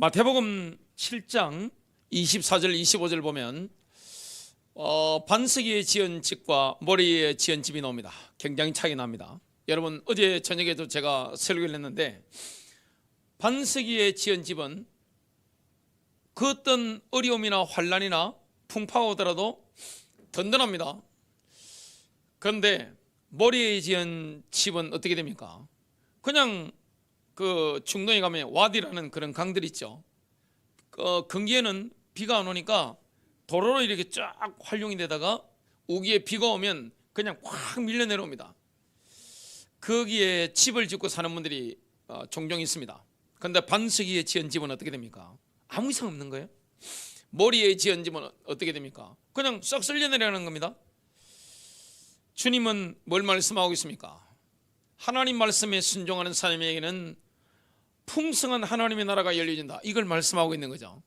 마태복음 7장 24절 25절 보면 반석이에 지은 집과 모래에 지은 집이 나옵니다. 굉장히 차이 납니다. 여러분, 어제 저녁에도 제가 설교를 했는데, 반석이에 지은 집은 그 어떤 어려움이나 환난이나 풍파가 오더라도 든든합니다. 그런데 모래에 지은 집은 어떻게 됩니까? 그냥 그 중동에 가면 와디라는 그런 강들 있죠. 건기에는 비가 안 오니까 도로로 이렇게 쫙 활용이 되다가 우기에 비가 오면 그냥 확 밀려 내려옵니다. 거기에 집을 짓고 사는 분들이 종종 있습니다. 그런데 반석이에 지은 집은 어떻게 됩니까? 아무 이상 없는 거예요. 모래에 지은 집은 어떻게 됩니까? 그냥 싹 쓸려 내려가는 겁니다. 주님은 뭘 말씀하고 있습니까? 하나님 말씀에 순종하는 사람에게는 풍성한 하나님의 나라가 열려진다, 이걸 말씀하고 있는 거죠.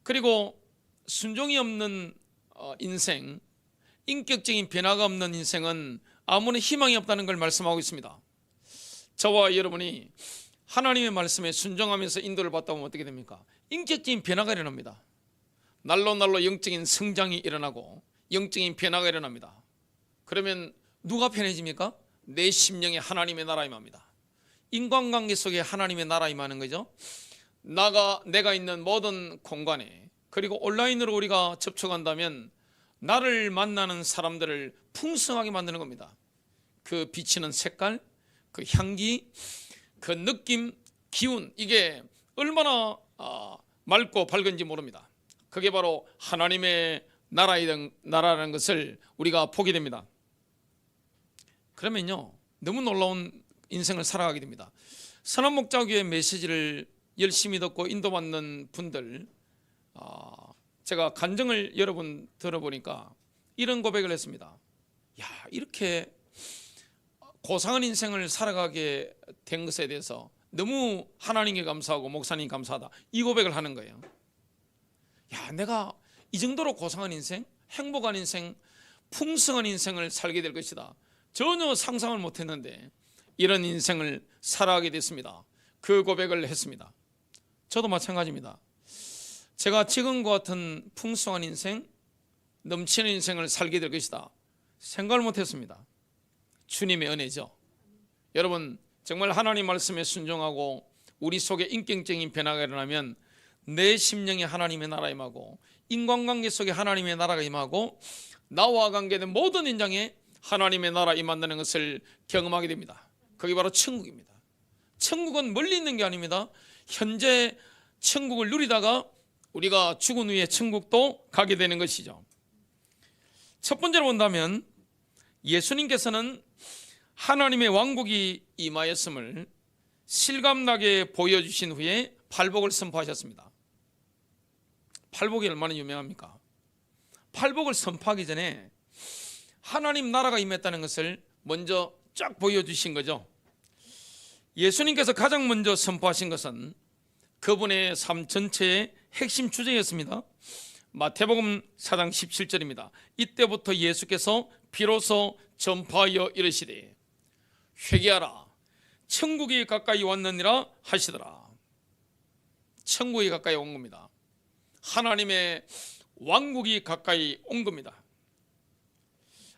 그리고 순종이 없는 인생, 인격적인 변화가 없는 인생은 아무런 희망이 없다는 걸 말씀하고 있습니다. 저와 여러분이 하나님의 말씀에 순종하면서 인도를 받다 보면 어떻게 됩니까? 인격적인 변화가 일어납니다. 날로 날로 영적인 성장이 일어나고 영적인 변화가 일어납니다. 그러면 누가 편해집니까? 내 심령에 하나님의 나라 임합니다. 인간관계 속에 하나님의 나라 임하는 거죠. 내가 있는 모든 공간에, 그리고 온라인으로 우리가 접촉한다면 나를 만나는 사람들을 풍성하게 만드는 겁니다. 그 비치는 색깔, 그 향기, 그 느낌, 기운, 이게 얼마나 맑고 밝은지 모릅니다. 그게 바로 하나님의 나라라는 것을 우리가 보게 됩니다. 그러면요, 너무 놀라운 인생을 살아가게 됩니다. 선한목자교회 메시지를 열심히 듣고 인도받는 분들, 제가 간증을 여러 번 들어보니까 이런 고백을 했습니다. 야, 이렇게 고상한 인생을 살아가게 된 것에 대해서 너무 하나님께 감사하고 목사님 감사하다, 이 고백을 하는 거예요. 야, 내가 이 정도로 고상한 인생, 행복한 인생, 풍성한 인생을 살게 될 것이다, 전혀 상상을 못했는데 이런 인생을 살아가게 됐습니다. 그 고백을 했습니다. 저도 마찬가지입니다. 제가 지금과 같은 풍성한 인생, 넘치는 인생을 살게 될 것이다 생각을 못했습니다. 주님의 은혜죠. 여러분, 정말 하나님 말씀에 순종하고 우리 속에 인격적인 변화가 일어나면 내 심령에 하나님의 나라 임하고, 인간관계 속에 하나님의 나라가 임하고, 나와 관계된 모든 인장에 하나님의 나라 임한다는 것을 경험하게 됩니다. 그게 바로 천국입니다. 천국은 멀리 있는 게 아닙니다. 현재 천국을 누리다가 우리가 죽은 후에 천국도 가게 되는 것이죠. 첫 번째로 본다면 예수님께서는 하나님의 왕국이 임하였음을 실감나게 보여주신 후에 팔복을 선포하셨습니다. 팔복이 얼마나 유명합니까? 팔복을 선포하기 전에 하나님 나라가 임했다는 것을 먼저 쫙 보여주신 거죠. 예수님께서 가장 먼저 선포하신 것은 그분의 삶 전체의 핵심 주제였습니다. 마태복음 4장 17절입니다. 이때부터 예수께서 비로소 전파하여 이르시되 회개하라, 천국이 가까이 왔느니라 하시더라. 천국이 가까이 온 겁니다. 하나님의 왕국이 가까이 온 겁니다.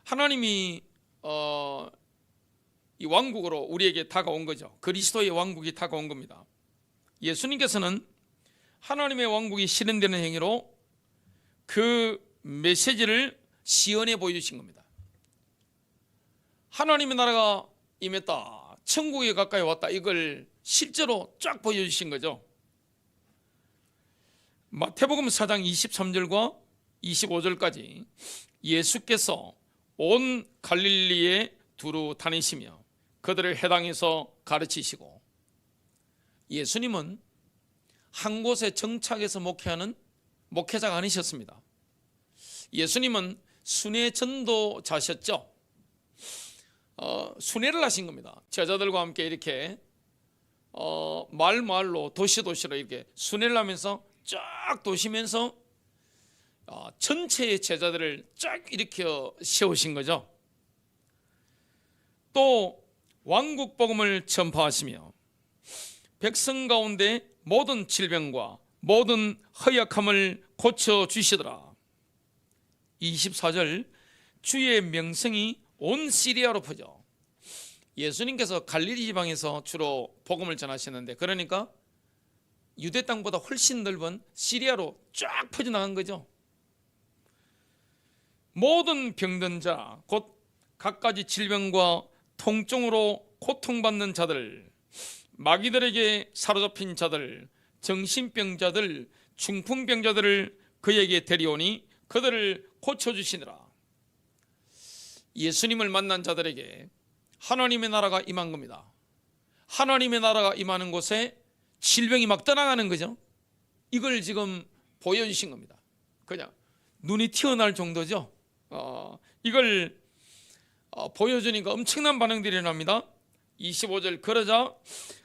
하나님이 이 왕국으로 우리에게 다가온 거죠. 그리스도의 왕국이 다가온 겁니다. 예수님께서는 하나님의 왕국이 실현되는 행위로 그 메시지를 시연해 보여주신 겁니다. 하나님의 나라가 임했다, 천국에 가까이 왔다, 이걸 실제로 쫙 보여주신 거죠. 마태복음 4장 23절과 25절까지 예수께서 온 갈릴리에 두루 다니시며 그들을 해당해서 가르치시고, 예수님은 한 곳에 정착해서 목회하는 목회자가 아니셨습니다. 예수님은 순회 전도자셨죠. 순회를 하신 겁니다. 제자들과 함께 이렇게 마을로 도시로 이렇게 순회를 하면서 쫙 도시면서 전체의 제자들을 쫙 일으켜 세우신 거죠. 또 왕국 복음을 전파하시며 백성 가운데 모든 질병과 모든 허약함을 고쳐주시더라. 24절, 주의 명성이 온 시리아로 퍼져. 예수님께서 갈릴리 지방에서 주로 복음을 전하시는데, 그러니까 유대 땅보다 훨씬 넓은 시리아로 쫙 퍼져나간 거죠. 모든 병든 자, 곧 갖가지 질병과 통증으로 고통받는 자들, 마귀들에게 사로잡힌 자들, 정신병자들, 중풍병자들을 그에게 데려오니 그들을 고쳐주시느라. 예수님을 만난 자들에게 하나님의 나라가 임한 겁니다. 하나님의 나라가 임하는 곳에 질병이 막 떠나가는 거죠. 이걸 지금 보여주신 겁니다. 그냥 눈이 튀어나올 정도죠. 이걸 보여주니까 엄청난 반응들이 일어납니다. 25절, 그러자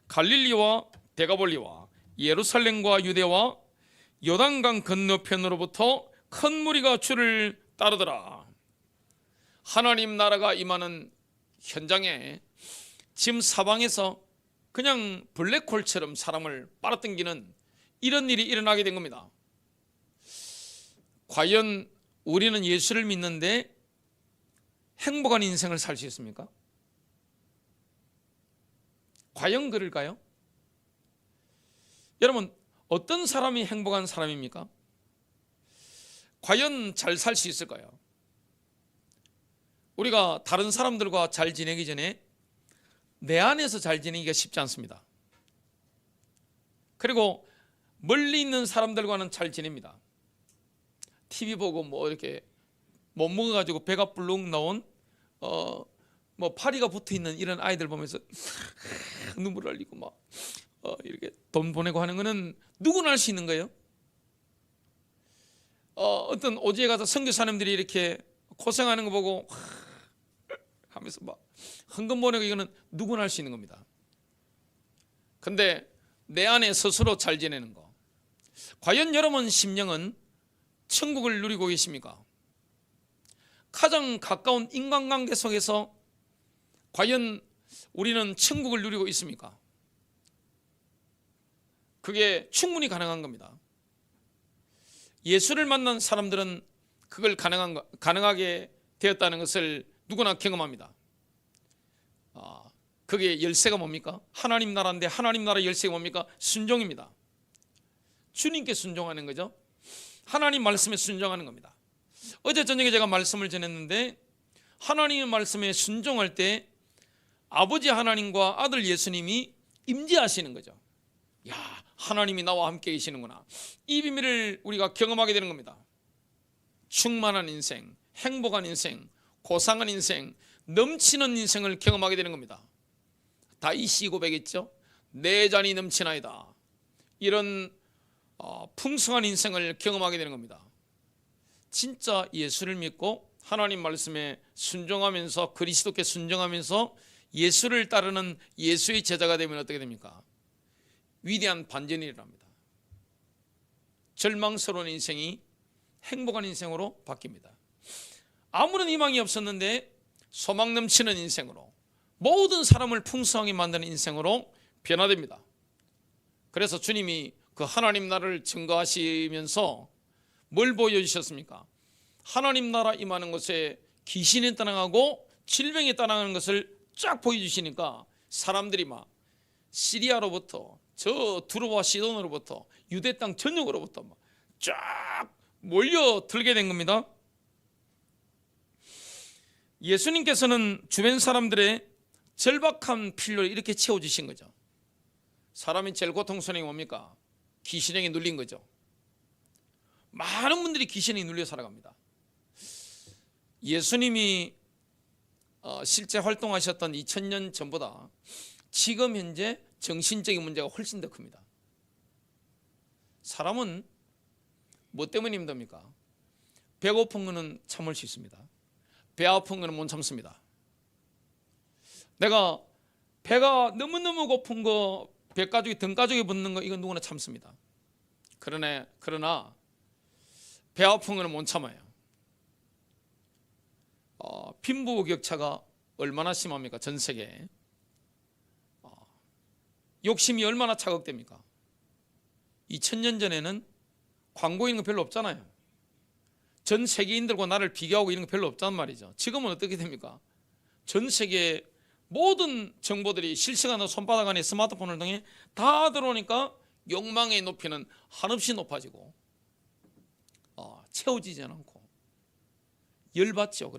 갈릴리와 데가볼리와 예루살렘과 유대와 요단강 건너편으로부터 큰 무리가 주를 따르더라. 하나님 나라가 임하는 현장에 지금 사방에서 그냥 블랙홀처럼 사람을 빨아당기는 이런 일이 일어나게 된 겁니다. 과연 우리는 예수를 믿는데 행복한 인생을 살 수 있습니까? 과연 그럴까요? 여러분, 어떤 사람이 행복한 사람입니까? 과연 잘 살 수 있을까요? 우리가 다른 사람들과 잘 지내기 전에 내 안에서 잘 지내기가 쉽지 않습니다. 그리고 멀리 있는 사람들과는 잘 지냅니다. TV 보고 뭐 이렇게 못 먹어가지고 배가 불룩 나온 뭐 파리가 붙어있는 이런 아이들 보면서 눈물 흘리고 막 이렇게 돈 보내고 하는 거는 누구나 할 수 있는 거예요. 어떤 오지에 가서 선교사님들이 이렇게 고생하는 거 보고 하면서 막 헌금 보내고, 이거는 누구나 할 수 있는 겁니다. 근데 내 안에 스스로 잘 지내는 거, 과연 여러분 심령은 천국을 누리고 계십니까? 가장 가까운 인간관계 속에서 과연 우리는 천국을 누리고 있습니까? 그게 충분히 가능한 겁니다. 예수를 만난 사람들은 그걸 가능하게 되었다는 것을 누구나 경험합니다. 그게 열쇠가 뭡니까? 하나님 나라인데 하나님 나라 열쇠가 뭡니까? 순종입니다. 주님께 순종하는 거죠. 하나님 말씀에 순종하는 겁니다. 어제 저녁에 제가 말씀을 전했는데, 하나님의 말씀에 순종할 때 아버지 하나님과 아들 예수님이 임재하시는 거죠. 야, 하나님이 나와 함께 계시는구나. 이 비밀을 우리가 경험하게 되는 겁니다. 충만한 인생, 행복한 인생, 고상한 인생, 넘치는 인생을 경험하게 되는 겁니다. 다윗이 고백했죠. 내 잔이 넘치나이다. 이런 풍성한 인생을 경험하게 되는 겁니다. 진짜 예수를 믿고 하나님 말씀에 순종하면서, 그리스도께 순종하면서 예수를 따르는 예수의 제자가 되면 어떻게 됩니까? 위대한 반전이 일어납니다. 절망스러운 인생이 행복한 인생으로 바뀝니다. 아무런 희망이 없었는데 소망 넘치는 인생으로, 모든 사람을 풍성하게 만드는 인생으로 변화됩니다. 그래서 주님이 그 하나님 나라를 증거하시면서 뭘 보여주셨습니까? 하나님 나라 임하는 곳에 귀신이 떠나가고 질병이 떠나가는 것을 쫙 보여주시니까 사람들이 막 시리아로부터, 저 두로와 시돈으로부터, 유대 땅 전역으로부터 막 쫙 몰려들게 된 겁니다. 예수님께서는 주변 사람들의 절박한 필요를 이렇게 채워주신 거죠. 사람이 제일 고통스러운 게 뭡니까? 귀신에게 눌린 거죠. 많은 분들이 귀신에 눌려 살아갑니다. 예수님이 실제 활동하셨던 2000년 전보다 지금 현재 정신적인 문제가 훨씬 더 큽니다. 사람은 뭐 때문에 힘듭니까? 배고픈 거는 참을 수 있습니다. 배 아픈 거는 못 참습니다. 내가 배가 너무너무 고픈 거, 배가죽이 등가죽에 붙는 거, 이건 누구나 참습니다. 그러나 배 아픈 거는 못 참아요. 빈부격차가 얼마나 심합니까? 전 세계에. 욕심이 얼마나 자극됩니까? 2000년 전에는 광고 이런 거 별로 없잖아요. 전 세계인들과 나를 비교하고 이런 거 별로 없단 말이죠. 지금은 어떻게 됩니까? 전 세계 모든 정보들이 실시간으로 손바닥 안에 스마트폰을 통해 다 들어오니까 욕망의 높이는 한없이 높아지고 채워지지 않고 열받죠.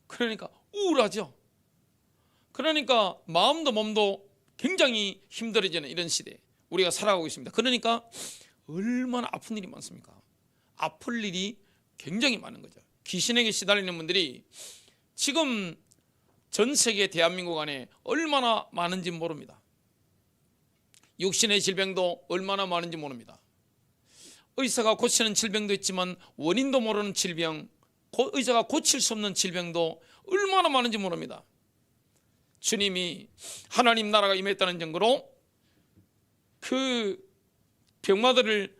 그러니까 우울하죠. 그러니까 마음도 몸도 굉장히 힘들어지는 이런 시대에 우리가 살아가고 있습니다. 그러니까 얼마나 아픈 일이 많습니까? 아플 일이 굉장히 많은 거죠. 귀신에게 시달리는 분들이 지금 전 세계 대한민국 안에 얼마나 많은지 모릅니다. 육신의 질병도 얼마나 많은지 모릅니다. 의사가 고치는 질병도 있지만 원인도 모르는 질병, 의사가 고칠 수 없는 질병도 얼마나 많은지 모릅니다. 주님이 하나님 나라가 임했다는 증거로 그 병마들을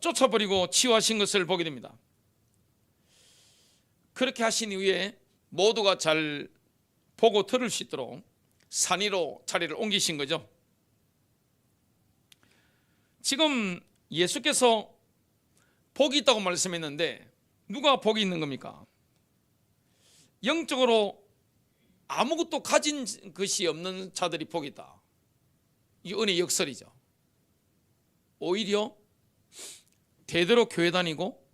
쫓아버리고 치유하신 것을 보게 됩니다. 그렇게 하신 이후에 모두가 잘 보고 들을 수 있도록 산 위로 자리를 옮기신 거죠. 지금 예수께서 복이 있다고 말씀했는데 누가 복이 있는 겁니까? 영적으로 아무것도 가진 것이 없는 자들이 복이 있다. 이 은혜의 역설이죠. 오히려 대대로 교회 다니고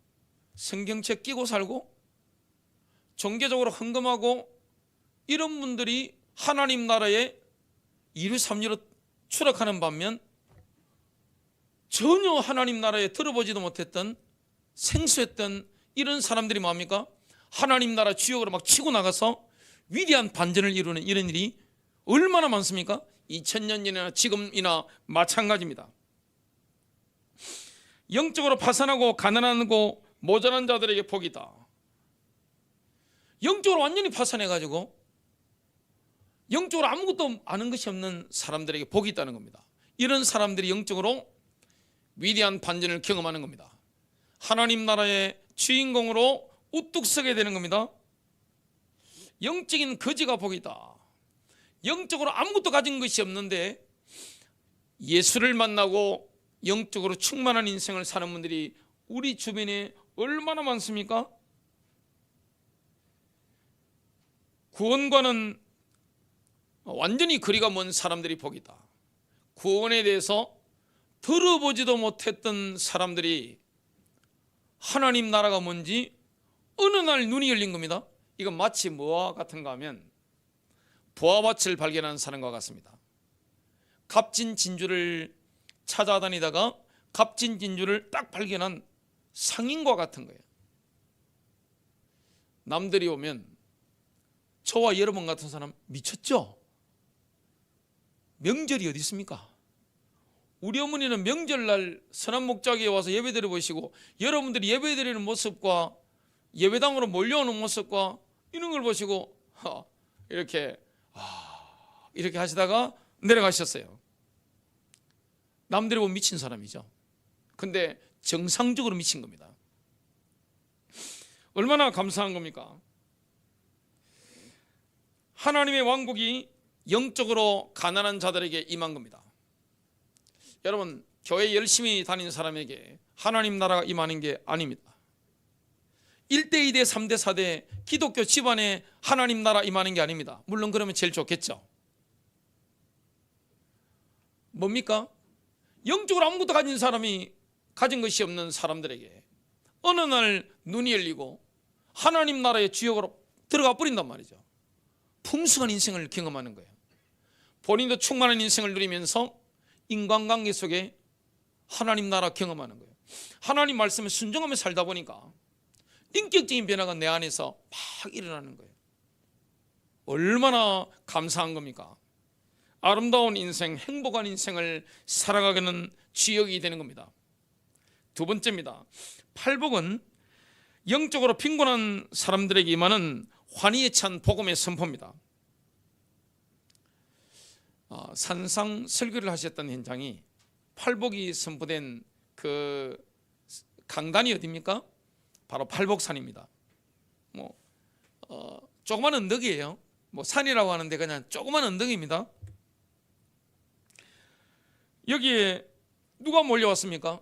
성경책 끼고 살고 종교적으로 헌금하고 이런 분들이 하나님 나라에 2류 3류로 추락하는 반면 전혀 하나님 나라에 들어보지도 못했던 생소했던 이런 사람들이 뭡니까? 하나님 나라 주역으로 막 치고 나가서 위대한 반전을 이루는 이런 일이 얼마나 많습니까? 2000년 전이나 지금이나 마찬가지입니다. 영적으로 파산하고 가난하고 모자란 자들에게 복이다. 영적으로 완전히 파산해가지고 영적으로 아무것도 아는 것이 없는 사람들에게 복이 있다는 겁니다. 이런 사람들이 영적으로 위대한 반전을 경험하는 겁니다. 하나님 나라의 주인공으로 우뚝 서게 되는 겁니다. 영적인 거지가 복이다. 영적으로 아무것도 가진 것이 없는데 예수를 만나고 영적으로 충만한 인생을 사는 분들이 우리 주변에 얼마나 많습니까? 구원과는 완전히 거리가 먼 사람들이 복이다. 구원에 대해서 들어보지도 못했던 사람들이 하나님 나라가 뭔지 어느 날 눈이 열린 겁니다. 이건 마치 뭐와 같은가 하면 부화밭을 발견한 사람과 같습니다. 값진 진주를 찾아다니다가 값진 진주를 딱 발견한 상인과 같은 거예요. 남들이 오면 저와 여러분 같은 사람 미쳤죠? 명절이 어디 있습니까? 우리 어머니는 명절날 선한목자기에 와서 예배드려 보시고 여러분들이 예배드리는 모습과 예배당으로 몰려오는 모습과 이런 걸 보시고 이렇게 하시다가 내려가셨어요. 남들이 보면 미친 사람이죠. 근데 정상적으로 미친 겁니다. 얼마나 감사한 겁니까? 하나님의 왕국이 영적으로 가난한 자들에게 임한 겁니다. 여러분, 교회 열심히 다니는 사람에게 하나님 나라가 임하는 게 아닙니다. 1대, 2대, 3대, 4대 기독교 집안에 하나님 나라 임하는 게 아닙니다. 물론 그러면 제일 좋겠죠. 뭡니까? 영적으로 아무것도 가진 사람이 가진 것이 없는 사람들에게 어느 날 눈이 열리고 하나님 나라의 주역으로 들어가 버린단 말이죠. 풍성한 인생을 경험하는 거예요. 본인도 충만한 인생을 누리면서 인간관계 속에 하나님 나라 경험하는 거예요. 하나님 말씀에 순종하며 살다 보니까 인격적인 변화가 내 안에서 막 일어나는 거예요. 얼마나 감사한 겁니까? 아름다운 인생, 행복한 인생을 살아가는 주역이 되는 겁니다. 두 번째입니다. 팔복은 영적으로 빈곤한 사람들에게 임하는 환희에 찬 복음의 선포입니다. 산상 설교를 하셨던 현장이 팔복이 선포된 그 강단이 어디입니까? 바로 팔복산입니다. 조그만 언덕이에요. 산이라고 하는데 그냥 조그만 언덕입니다. 여기에 누가 몰려왔습니까?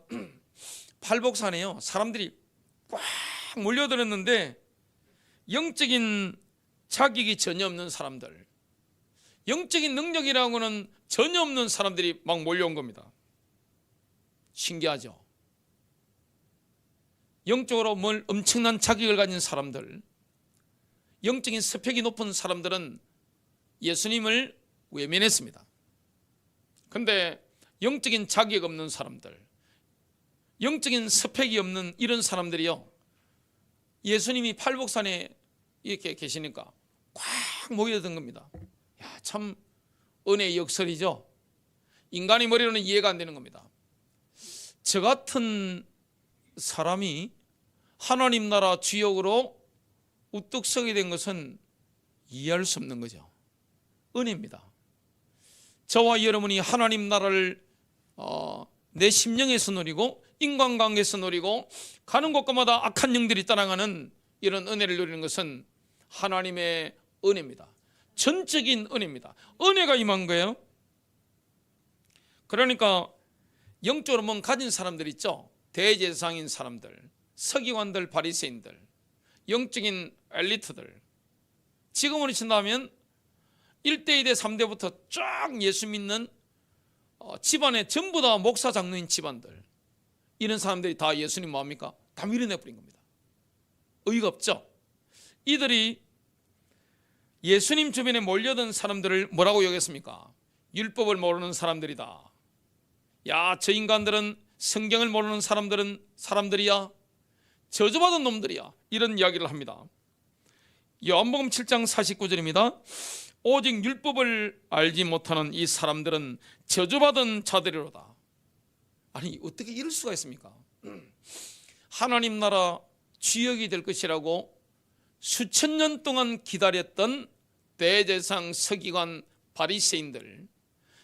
팔복산에요. 사람들이 꽉 몰려들었는데 영적인 자격이 전혀 없는 사람들, 영적인 능력이라고는 전혀 없는 사람들이 막 몰려온 겁니다. 신기하죠? 영적으로 뭘 엄청난 자격을 가진 사람들, 영적인 스펙이 높은 사람들은 예수님을 외면했습니다. 그런데 영적인 자격 없는 사람들, 영적인 스펙이 없는 이런 사람들이요, 예수님이 팔복산에 이렇게 계시니까 꽉 모여든 겁니다. 야, 참 은혜의 역설이죠. 인간의 머리로는 이해가 안 되는 겁니다. 저 같은 사람이 하나님 나라 주역으로 우뚝 서게 된 것은 이해할 수 없는 거죠. 은혜입니다. 저와 여러분이 하나님 나라를 내 심령에서 누리고 인간관계에서 누리고 가는 곳마다 악한 영들이 따라가는 이런 은혜를 누리는 것은 하나님의 은혜입니다. 전적인 은혜입니다. 은혜가 임한 거예요. 그러니까 영적으로 뭔 가진 사람들 있죠. 대제사장인 사람들, 서기관들, 바리새인들, 영적인 엘리트들, 지금으로 친다면 1대, 2대, 3대부터 쫙 예수 믿는 집안에 전부 다 목사 장로인 집안들, 이런 사람들이 다 예수님 뭐합니까? 다 밀어내버린 겁니다. 의의가 없죠. 이들이 예수님 주변에 몰려든 사람들을 뭐라고 여겼습니까? 율법을 모르는 사람들이다. 야, 저 인간들은, 성경을 모르는 사람들이야, 저주받은 놈들이야, 이런 이야기를 합니다. 요한복음 7장 49절입니다. 오직 율법을 알지 못하는 이 사람들은 저주받은 자들이로다. 아니, 어떻게 이럴 수가 있습니까? 하나님 나라 주역이 될 것이라고 수천 년 동안 기다렸던 대제사장, 서기관, 바리새인들,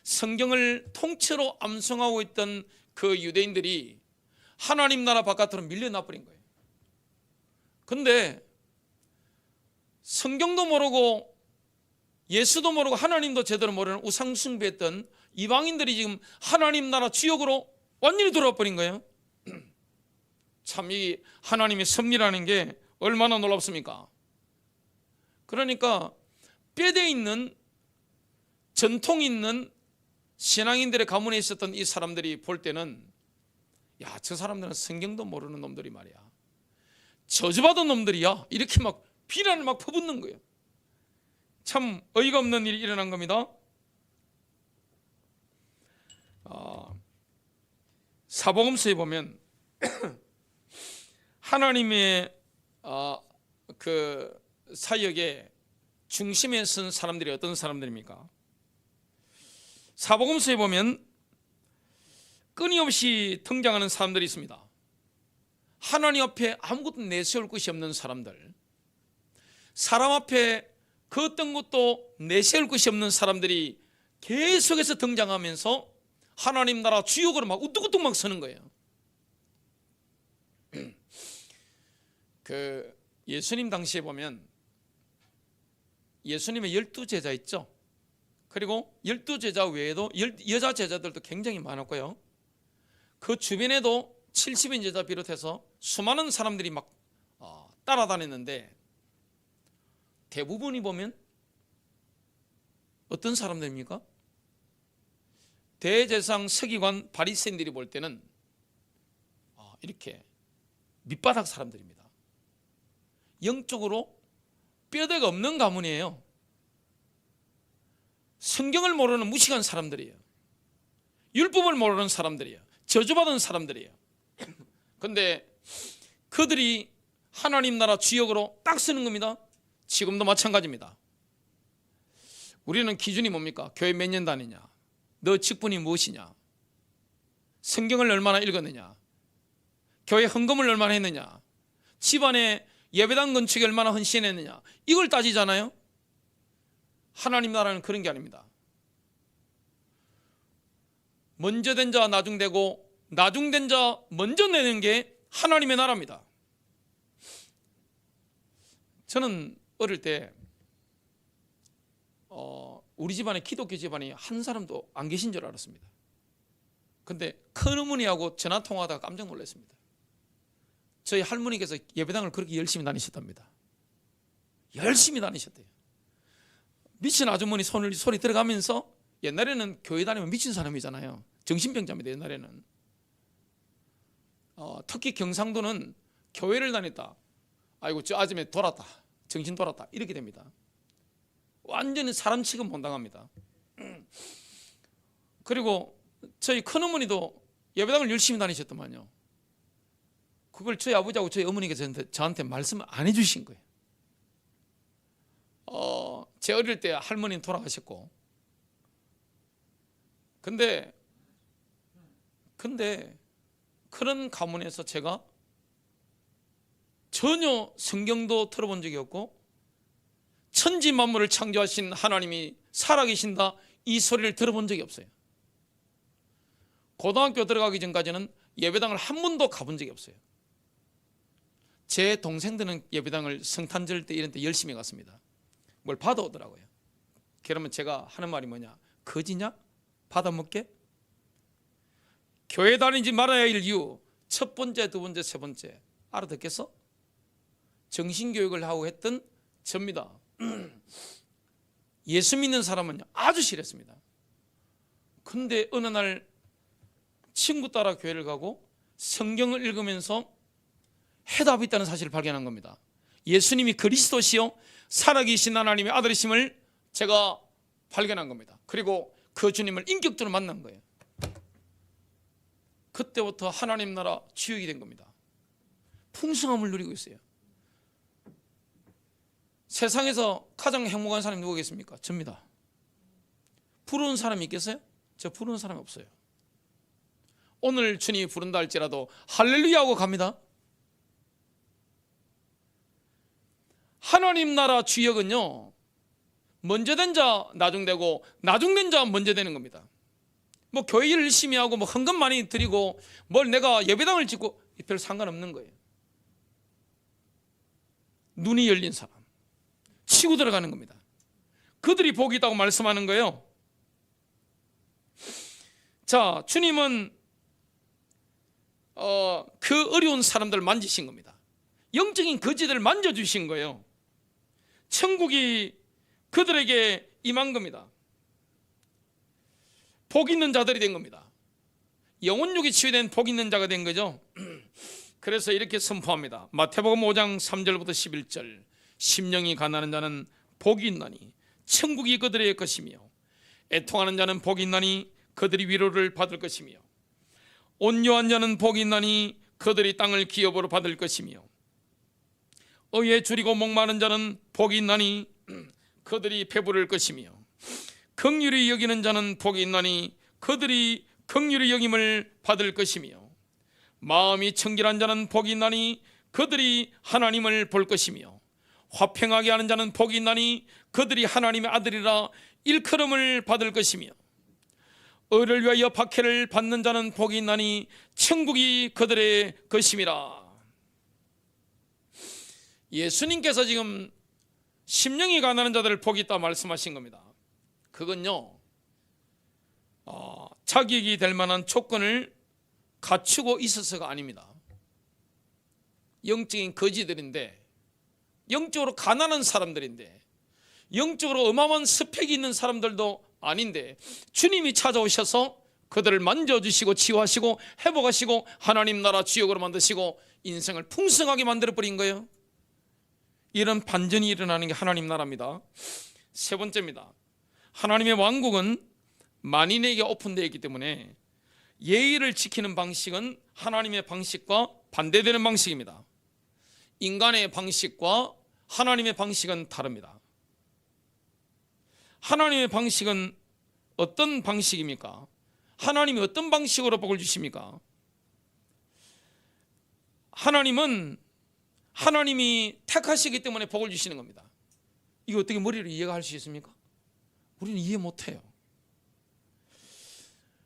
성경을 통째로 암송하고 있던 그 유대인들이 하나님 나라 바깥으로 밀려나버린 거예요. 근데 성경도 모르고 예수도 모르고 하나님도 제대로 모르는 우상 숭배했던 이방인들이 지금 하나님 나라 주역으로 완전히 돌아와 버린 거예요. 참 이 하나님의 섭리라는 게 얼마나 놀랍습니까? 그러니까 뼈대 있는, 전통 있는 신앙인들의 가문에 있었던 이 사람들이 볼 때는, 야, 저 사람들은 성경도 모르는 놈들이 말이야, 저주받은 놈들이야, 이렇게 막 비난을 막 퍼붓는 거예요. 참 어이가 없는 일이 일어난 겁니다. 사복음서에 보면 하나님의 그 사역의 중심에 선 사람들이 어떤 사람들입니까? 사복음서에 보면 끊임없이 등장하는 사람들이 있습니다. 하나님 앞에 아무것도 내세울 것이 없는 사람들, 사람 앞에 그 어떤 것도 내세울 것이 없는 사람들이 계속해서 등장하면서 하나님 나라 주역으로 막 우뚝우뚝 막 서는 거예요. 그 예수님 당시에 보면 예수님의 12제자 있죠. 그리고 12제자 외에도 여자 제자들도 굉장히 많았고요. 그 주변에도 70인 제자 비롯해서 수많은 사람들이 막 따라다녔는데, 대부분이 보면 어떤 사람들입니까? 대제사장, 서기관, 바리새인들이 볼 때는 이렇게 밑바닥 사람들입니다. 영적으로 뼈대가 없는 가문이에요. 성경을 모르는 무식한 사람들이에요. 율법을 모르는 사람들이에요. 저주받은 사람들이에요. 그런데 그들이 하나님 나라 주역으로 딱 서는 겁니다. 지금도 마찬가지입니다. 우리는 기준이 뭡니까? 교회 몇 년 다니냐, 너 직분이 무엇이냐, 성경을 얼마나 읽었느냐, 교회 헌금을 얼마나 했느냐, 집안에 예배당 건축에 얼마나 헌신했느냐, 이걸 따지잖아요. 하나님 나라는 그런 게 아닙니다. 먼저 된 자 나중되고 나중된 자 먼저 내는 게 하나님의 나라입니다. 저는 어릴 때 우리 집안에, 기독교 집안이 한 사람도 안 계신 줄 알았습니다. 근데 큰어머니하고 전화통화하다가 깜짝 놀랐습니다. 저희 할머니께서 예배당을 그렇게 열심히 다니셨답니다. 열심히 다니셨대요. 미친 아주머니 소리 들어가면서, 옛날에는 교회 다니면 미친 사람이잖아요. 정신병자입니다. 옛날에는. 특히 경상도는 교회를 다녔다, 아이고 저 아줌마 돌았다, 정신 돌았다, 이렇게 됩니다. 완전히 사람 취급 못 당합니다. 그리고 저희 큰어머니도 예배당을 열심히 다니셨더만요. 그걸 저희 아버지하고 저희 어머니께서 저한테 말씀을 안 해주신 거예요. 제 어릴 때 할머니는 돌아가셨고, 근데 그런 가문에서 제가 전혀 성경도 들어본 적이 없고, 천지 만물을 창조하신 하나님이 살아계신다, 이 소리를 들어본 적이 없어요. 고등학교 들어가기 전까지는 예배당을 한 번도 가본 적이 없어요. 제 동생들은 예배당을 성탄절 때 이런 때 열심히 갔습니다. 뭘 받아오더라고요. 그러면 제가 하는 말이 뭐냐, 거지냐? 받아먹게? 교회 다니지 말아야 할 이유 첫 번째, 두 번째, 세 번째 알아듣겠어? 정신교육을 하고 했던 접니다. 예수 믿는 사람은요 아주 싫었습니다. 근데 어느 날 친구 따라 교회를 가고 성경을 읽으면서 해답이 있다는 사실을 발견한 겁니다. 예수님이 그리스도시요 살아계신 하나님의 아들이심을 제가 발견한 겁니다. 그리고 그 주님을 인격적으로 만난 거예요. 그때부터 하나님 나라 주역이 된 겁니다. 풍성함을 누리고 있어요. 세상에서 가장 행복한 사람이 누구겠습니까? 접니다. 부러운 사람이 있겠어요? 저 부러운 사람이 없어요. 오늘 주님이 부른다 할지라도 할렐루야 하고 갑니다. 하나님 나라 주역은요, 먼저 된 자 나중되고 나중된 자 먼저 되는 겁니다. 뭐 교회 일 열심히 하고 뭐 헌금 많이 드리고 뭘 내가 예배당을 짓고 별 상관없는 거예요. 눈이 열린 사람 치고 들어가는 겁니다. 그들이 복이 있다고 말씀하는 거예요. 자, 주님은 그 어려운 사람들을 만지신 겁니다. 영적인 거지들을 만져주신 거예요. 천국이 그들에게 임한 겁니다. 복 있는 자들이 된 겁니다. 영혼육이 치유된 복 있는 자가 된 거죠. 그래서 이렇게 선포합니다. 마태복음 5장 3절부터 11절. 심령이 가난한 자는 복이 있나니 천국이 그들의 것이며, 애통하는 자는 복이 있나니 그들이 위로를 받을 것이며, 온유한 자는 복이 있나니 그들이 땅을 기업으로 받을 것이며, 의에 줄이고 목마른 자는 복이 있나니 그들이 배부를 것이며, 긍휼히 여기는 자는 복이 있나니 그들이 긍휼히 여김을 받을 것이며, 마음이 청결한 자는 복이 있나니 그들이 하나님을 볼 것이며, 화평하게 하는 자는 복이 있나니 그들이 하나님의 아들이라 일컬음을 받을 것이며, 의를 위하여 박해를 받는 자는 복이 있나니 천국이 그들의 것임이라. 예수님께서 지금 심령이 가난한 자들을 복이 있다 말씀하신 겁니다. 그건요, 자격이 될 만한 조건을 갖추고 있어서가 아닙니다. 영적인 거지들인데, 영적으로 가난한 사람들인데, 영적으로 어마어마한 스펙이 있는 사람들도 아닌데 주님이 찾아오셔서 그들을 만져주시고 치유하시고 회복하시고 하나님 나라 주역으로 만드시고 인생을 풍성하게 만들어버린 거예요. 이런 반전이 일어나는 게 하나님 나라입니다. 세 번째입니다. 하나님의 왕국은 만인에게 오픈되어 있기 때문에 예의를 지키는 방식은 하나님의 방식과 반대되는 방식입니다. 인간의 방식과 하나님의 방식은 다릅니다. 하나님의 방식은 어떤 방식입니까? 하나님이 어떤 방식으로 복을 주십니까? 하나님은 하나님이 택하시기 때문에 복을 주시는 겁니다. 이거 어떻게 머리로 이해가 할 수 있습니까? 우리는 이해 못해요.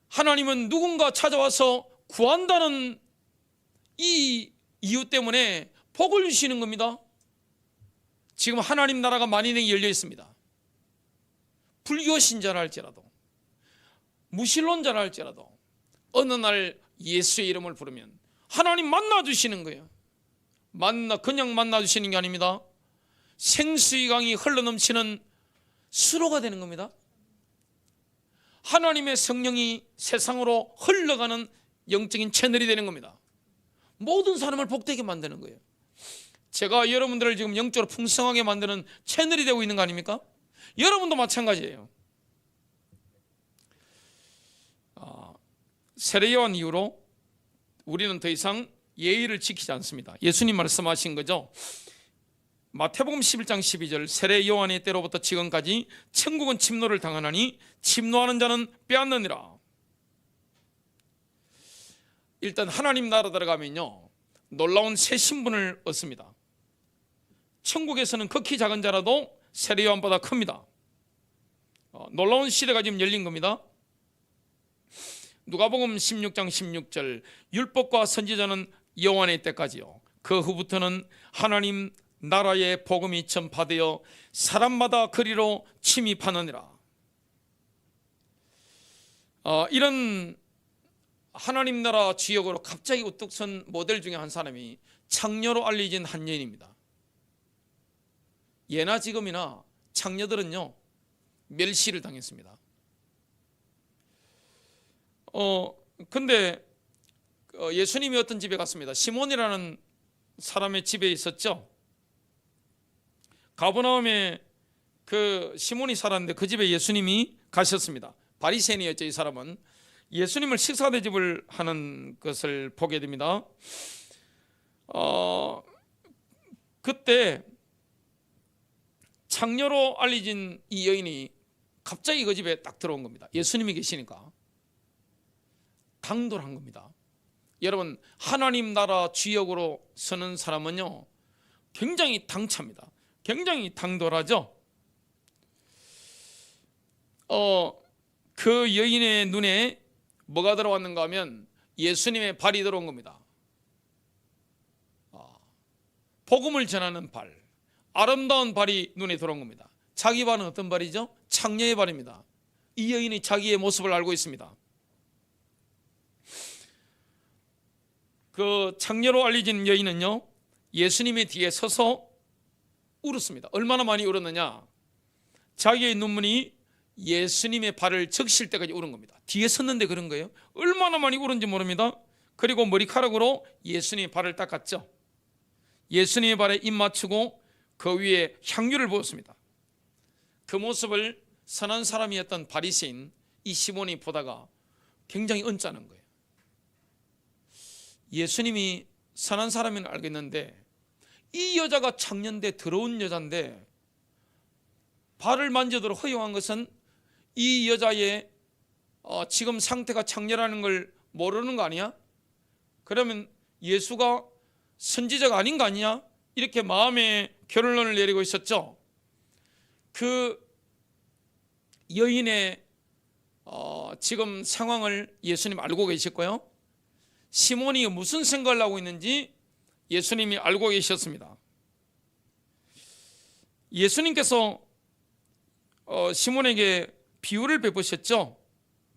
하나님은 누군가 찾아와서 구한다는 이 이유 때문에 복을 주시는 겁니다. 지금 하나님 나라가 만인에게 열려 있습니다. 불교 신자라 할지라도, 무신론자라 할지라도, 어느 날 예수의 이름을 부르면 하나님 만나주시는 거예요. 그냥 만나주시는 게 아닙니다. 생수의 강이 흘러넘치는 수로가 되는 겁니다. 하나님의 성령이 세상으로 흘러가는 영적인 채널이 되는 겁니다. 모든 사람을 복되게 만드는 거예요. 제가 여러분들을 지금 영적으로 풍성하게 만드는 채널이 되고 있는 거 아닙니까? 여러분도 마찬가지예요. 세례요한 이후로 우리는 더 이상 예의를 지키지 않습니다. 예수님 말씀하신 거죠. 마태복음 11장 12절 세례 요한의 때로부터 지금까지 천국은 침노를 당하나니 침노하는 자는 빼앗느니라. 일단 하나님 나라 들어가면요 놀라운 새 신분을 얻습니다. 천국에서는 극히 작은 자라도 세례 요한보다 큽니다. 놀라운 시대가 지금 열린 겁니다. 누가복음 16장 16절 율법과 선지자는 요한의 때까지요 그 후부터는 하나님 나라의 복음이 전파되어 사람마다 그리로 침입하느니라. 이런 하나님 나라 주역으로 갑자기 우뚝 선 모델 중에 한 사람이 창녀로 알려진 한 여인입니다. 예나 지금이나 창녀들은요 멸시를 당했습니다. 근데 예수님이 어떤 집에 갔습니다. 시몬이라는 사람의 집에 있었죠. 가버나움에 그 시몬이 살았는데 그 집에 예수님이 가셨습니다. 바리새인이었죠. 이 사람은 예수님을 식사 대접을 하는 것을 보게 됩니다. 그때 창녀로 알려진 이 여인이 갑자기 그 집에 딱 들어온 겁니다. 예수님이 계시니까 당돌한 겁니다. 여러분 하나님 나라 주역으로 서는 사람은요 굉장히 당차입니다. 굉장히 당돌하죠. 그 여인의 눈에 뭐가 들어왔는가 하면 예수님의 발이 들어온 겁니다. 복음을 전하는 발, 아름다운 발이 눈에 들어온 겁니다. 자기 발은 어떤 발이죠? 창녀의 발입니다. 이 여인이 자기의 모습을 알고 있습니다. 그 창녀로 알려진 여인은요 예수님의 뒤에 서서 울었습니다. 얼마나 많이 울었느냐, 자기의 눈물이 예수님의 발을 적실 때까지 울은 겁니다. 뒤에 섰는데 그런 거예요. 얼마나 많이 울은지 모릅니다. 그리고 머리카락으로 예수님의 발을 닦았죠. 예수님의 발에 입 맞추고 그 위에 향유를 부었습니다. 그 모습을 선한 사람이었던 바리새인 이 시몬이 보다가 굉장히 언짢은 거예요. 예수님이 선한 사람인 알겠는데 이 여자가 창녀인데 더러운 여자인데 발을 만져도록 허용한 것은 이 여자의 지금 상태가 창녀라는 걸 모르는 거 아니야? 그러면 예수가 선지자가 아닌 거 아니냐? 이렇게 마음의 결론을 내리고 있었죠. 그 여인의 지금 상황을 예수님 알고 계셨고요. 시몬이 무슨 생각을 하고 있는지 예수님이 알고 계셨습니다. 예수님께서 시몬에게 비유를 베푸셨죠.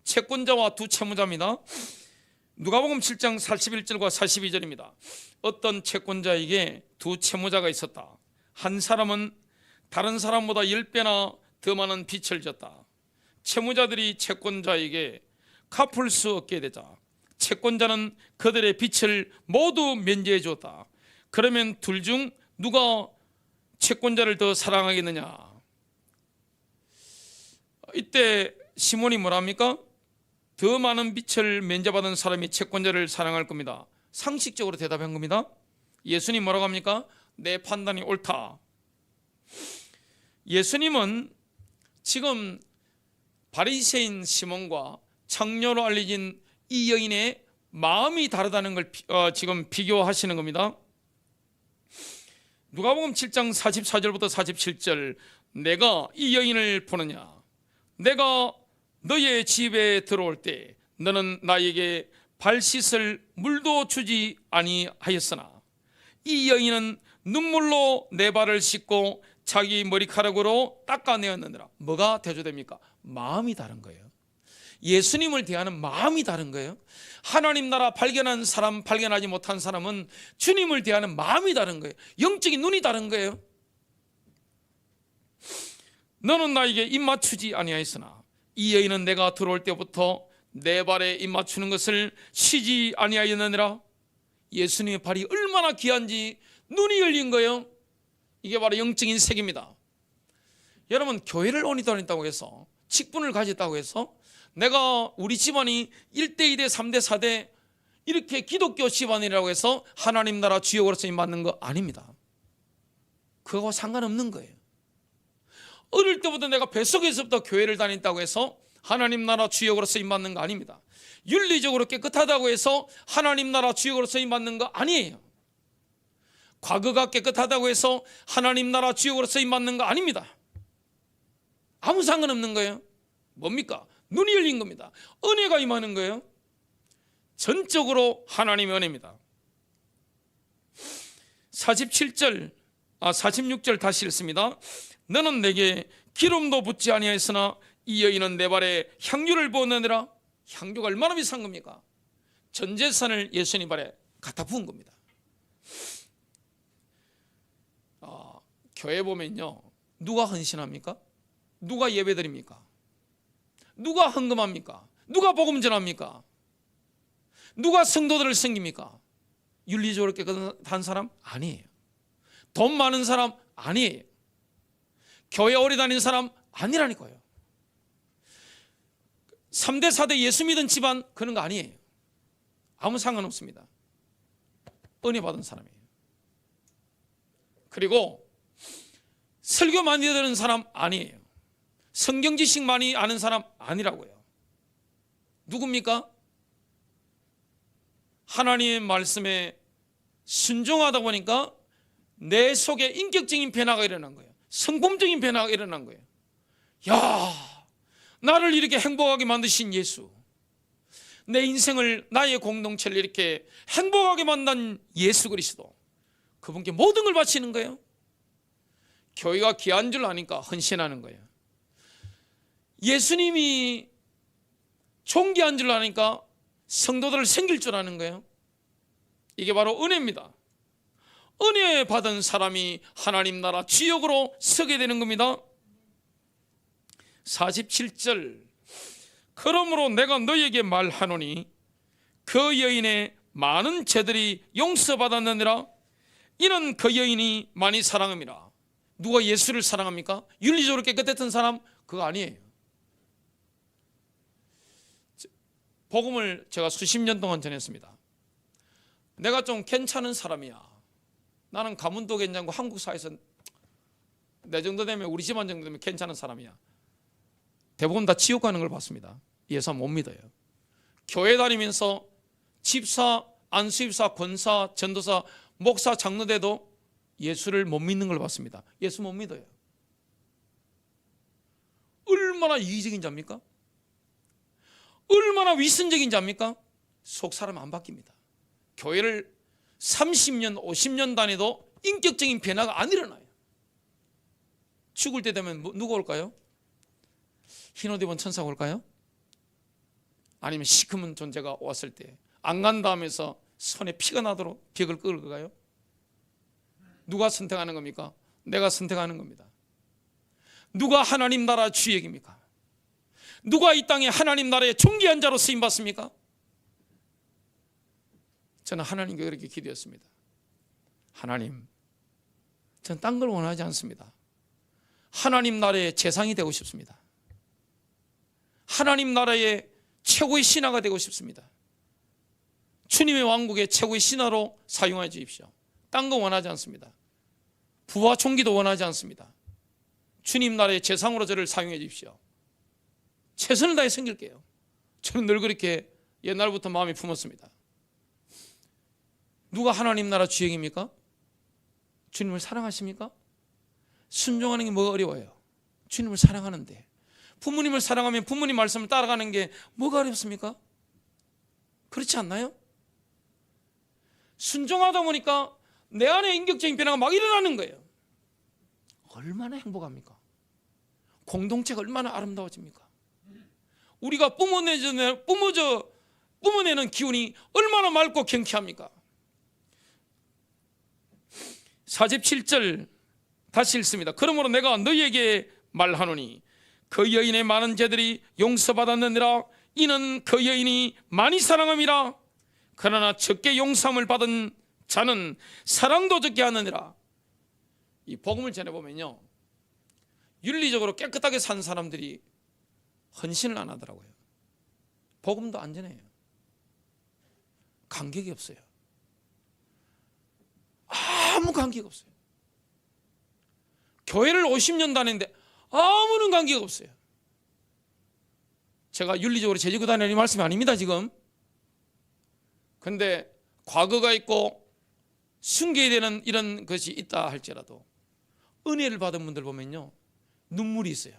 채권자와 두 채무자입니다. 누가복음 7장 41절과 42절입니다. 어떤 채권자에게 두 채무자가 있었다. 한 사람은 다른 사람보다 10배나 더 많은 빚을 졌다. 채무자들이 채권자에게 갚을 수 없게 되자 채권자는 그들의 빚을 모두 면제해 주었다. 그러면 둘 중 누가 채권자를 더 사랑하겠느냐? 이때 시몬이 뭐랍니까? 더 많은 빚을 면제받은 사람이 채권자를 사랑할 겁니다. 상식적으로 대답한 겁니다. 예수님 뭐라고 합니까? 내 판단이 옳다. 예수님은 지금 바리새인 시몬과 창녀로 알려진 이 여인의 마음이 다르다는 걸 지금 비교하시는 겁니다. 누가복음 7장 44절부터 47절 내가 이 여인을 보느냐? 내가 너의 집에 들어올 때 너는 나에게 발 씻을 물도 주지 아니하였으나 이 여인은 눈물로 내 발을 씻고 자기 머리카락으로 닦아내었느니라. 뭐가 대조됩니까? 마음이 다른 거예요. 예수님을 대하는 마음이 다른 거예요. 하나님 나라 발견한 사람, 발견하지 못한 사람은 주님을 대하는 마음이 다른 거예요. 영적인 눈이 다른 거예요. 너는 나에게 입맞추지 아니하였으나 이 여인은 내가 들어올 때부터 내 발에 입맞추는 것을 쉬지 아니하였느니라. 예수님의 발이 얼마나 귀한지 눈이 열린 거예요. 이게 바로 영적인 세계입니다. 여러분, 교회를 오니 다닌다고 해서, 직분을 가졌다고 해서 내가 우리 집안이 1대 2대 3대 4대 이렇게 기독교 집안이라고 해서 하나님 나라 주역으로서 받는 거 아닙니다. 그거와 상관없는 거예요. 어릴 때부터 내가 뱃속에서부터 교회를 다닌다고 해서 하나님 나라 주역으로 쓰임받는 거 아닙니다. 윤리적으로 깨끗하다고 해서 하나님 나라 주역으로 쓰임받는 거 아니에요. 과거가 깨끗하다고 해서 하나님 나라 주역으로 쓰임받는 거 아닙니다. 아무 상관없는 거예요. 뭡니까? 눈이 열린 겁니다. 은혜가 임하는 거예요. 전적으로 하나님의 은혜입니다. 46절 다시 읽습니다. 너는 내게 기름도 붓지 아니하였으나 이 여인은 내 발에 향유를 부었느니라. 향유가 얼마나 비싼 겁니까? 전 재산을 예수님 발에 갖다 부은 겁니다. 교회 보면요, 누가 헌신합니까? 누가 예배드립니까? 누가 헌금합니까? 누가 복음 전합니까? 누가 성도들을 섬깁니까? 윤리적으로 깨끗한 사람? 아니에요. 돈 많은 사람? 아니에요. 교회 오래 다닌 사람? 아니라니까요. 3대 4대 예수 믿은 집안 그런 거 아니에요. 아무 상관없습니다. 은혜 받은 사람이에요. 그리고 설교 많이 듣는 사람 아니에요. 성경 지식 많이 아는 사람 아니라고요. 누굽니까? 하나님의 말씀에 순종하다 보니까 내 속에 인격적인 변화가 일어난 거예요. 성품적인 변화가 일어난 거예요. 야, 나를 이렇게 행복하게 만드신 예수, 내 인생을, 나의 공동체를 이렇게 행복하게 만든 예수 그리스도, 그분께 모든 걸 바치는 거예요. 교회가 귀한 줄 아니까 헌신하는 거예요. 예수님이 존귀한 줄 아니까 성도들을 섬길 줄 아는 거예요. 이게 바로 은혜입니다. 은혜 받은 사람이 하나님 나라 주역으로 서게 되는 겁니다. 47절, 그러므로 내가 너희에게 말하노니 그 여인의 많은 죄들이 용서받았느니라. 이는 그 여인이 많이 사랑함이라. 누가 예수를 사랑합니까? 윤리적으로 깨끗했던 사람? 그거 아니에요. 복음을 제가 수십 년 동안 전했습니다. 내가 좀 괜찮은 사람이야, 나는 가문도 괜찮고 한국 사회에서 내 정도 되면, 우리 집안 정도 되면 괜찮은 사람이야, 대부분 다 지옥 가는 걸 봤습니다. 예수 못 믿어요. 교회 다니면서 집사, 안수집사, 권사, 전도사, 목사, 장로 돼도 예수를 못 믿는 걸 봤습니다. 예수 못 믿어요. 얼마나 이기적인 자입니까? 얼마나 위선적인 자입니까? 속 사람 안 바뀝니다. 교회를 30년, 50년 다녀도 인격적인 변화가 안 일어나요. 죽을 때 되면 누가 올까요? 흰옷 입은 천사가 올까요? 아니면 시커먼 존재가 왔을 때 안 간다 하면서 손에 피가 나도록 벽을 끌까요? 누가 선택하는 겁니까? 내가 선택하는 겁니다. 누가 하나님 나라 주역입니까? 누가 이 땅에 하나님 나라의 존귀한 자로 쓰임받습니까? 저는 하나님께 그렇게 기도했습니다. 하나님, 저는 딴 걸 원하지 않습니다. 하나님 나라의 재상이 되고 싶습니다. 하나님 나라의 최고의 신하가 되고 싶습니다. 주님의 왕국의 최고의 신하로 사용해 주십시오. 딴 거 원하지 않습니다. 부와 총기도 원하지 않습니다. 주님 나라의 재상으로 저를 사용해 주십시오. 최선을 다해 섬길게요. 저는 늘 그렇게 옛날부터 마음이 품었습니다. 누가 하나님 나라 주역입니까? 주님을 사랑하십니까? 순종하는 게 뭐가 어려워요? 주님을 사랑하는데. 부모님을 사랑하면 부모님 말씀을 따라가는 게 뭐가 어렵습니까? 그렇지 않나요? 순종하다 보니까 내 안에 인격적인 변화가 막 일어나는 거예요. 얼마나 행복합니까? 공동체가 얼마나 아름다워집니까? 우리가 뿜어내는 기운이 얼마나 맑고 경쾌합니까? 47절 다시 읽습니다. 그러므로 내가 너희에게 말하노니 그 여인의 많은 죄들이 용서받았느니라. 이는 그 여인이 많이 사랑함이라. 그러나 적게 용서함을 받은 자는 사랑도 적게 하느니라. 이 복음을 전해보면요, 윤리적으로 깨끗하게 산 사람들이 헌신을 안 하더라고요. 복음도 안 전해요. 간격이 없어요. 아무 관계가 없어요. 교회를 50년 다녔는데 아무런 관계가 없어요. 제가 윤리적으로 재지고 다니는 말씀이 아닙니다 지금. 근데 과거가 있고 숨겨야 되는 이런 것이 있다 할지라도 은혜를 받은 분들 보면요, 눈물이 있어요.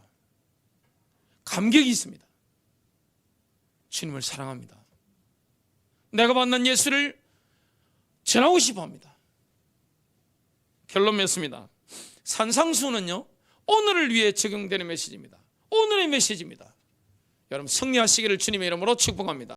감격이 있습니다. 주님을 사랑합니다. 내가 만난 예수를 전하고 싶어 합니다. 결론 맺습니다. 산상수훈은요, 오늘을 위해 적용되는 메시지입니다. 오늘의 메시지입니다. 여러분 승리하시기를 주님의 이름으로 축복합니다.